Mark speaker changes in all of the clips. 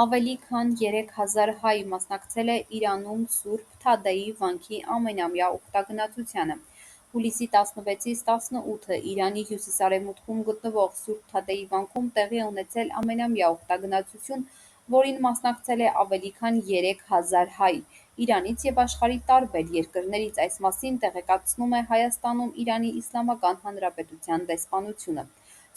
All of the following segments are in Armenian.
Speaker 1: Ավելի քան 3000 հայ մասնակցել է Իրանում Սուրբ Թադեի վանքի ամենամյա ուխտագնացությանը։ Հուլիսի 16-ից 18-ը Իրանի հյուսիսարևմուտքում գտնվող Սուրբ Թադեի վանքում տեղի է ունեցել ամենամյա ուխտագնացություն, որին մասնակցել է ավելի քան 3000 հայ Իրանից և աշխարհի տարբեր երկրներից։ Այս մասին տեղեկացնում է Հայաստանում Իրանի Իսլամական Հանրապետության դեսպանությունը։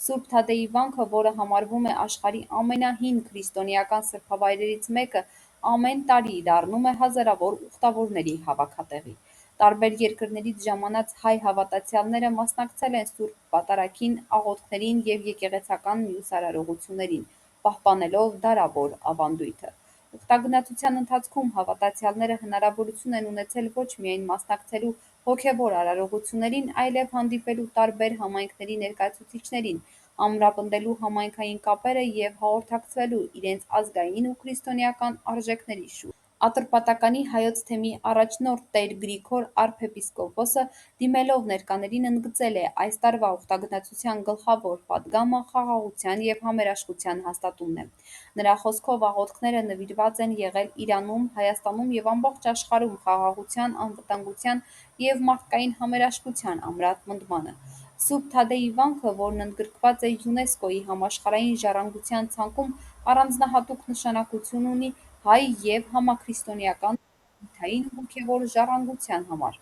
Speaker 1: Սուրբ Թադեի վանքը, որը համարվում է աշխարհի ամենահին քրիստոնեական սրբավայրերից մեկը, ամեն տարի դառնում է հազարավոր ուխտավորների հավաքատեղի։ Տարբեր երկրներից ժամանած հայ հավատացյալները մասնակցել են Սուրբ Պատարագին, աղոթքներին և եկեղեցական մյուս արարողություններին՝ պահպանելով դարավոր ավանդույթը։ Ուխտագնացության ընթացքում հավատացյալները հնարավորություն են ունեցել ոչ միայն մասնակցելու հոգևոր արարողություններին, այլև հանդիպելու տարբեր համայնքների ներկայացուցիչներին, ամրապնդելու համայնքային կապերը և հաղորդակցվելու իրենց ազգային ու քրիստոնեական արժեքների շուրջ։ Ատրպատականի հայոց թեմի առաջնորդ տեր Գրիգոր արքեպիսկոպոսը, դիմելով ներկաներին, ընդգծել է այս տարվա ուխտագնացության գլխավոր պատգամը խաղաղության և համերաշխության հաստատումն է։ Նրա խոսքով աղոթքները նվիրված են եղել Իրանում, Հայաստանում և ամբողջ աշխարհում խաղաղության, անվտանգության և մարդկային համերաշխության ամրապնդմանը։ Սուրբ Թադեի վանքը, որն ընդգրկված է ՅՈՒՆԵՍԿՕ-ի համաշխարհային ժառանգության ցանկում, առանձնահատուկ նշանակություն ունի հայ և համաքրիստոնեական մշակութային ու հոգևոր ժառանգության համար։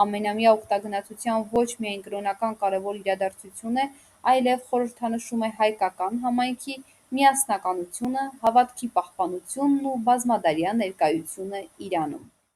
Speaker 1: Ամենամյա ուխտագնացության ոչ միայն կրոնական կարևոր իրադարձություն է, այլև խորհրդանշում է հայկական համայնքի միասնականությունը, հավատքի պահպանությունն ու բազմադարյա ներկայությունը Իրանում։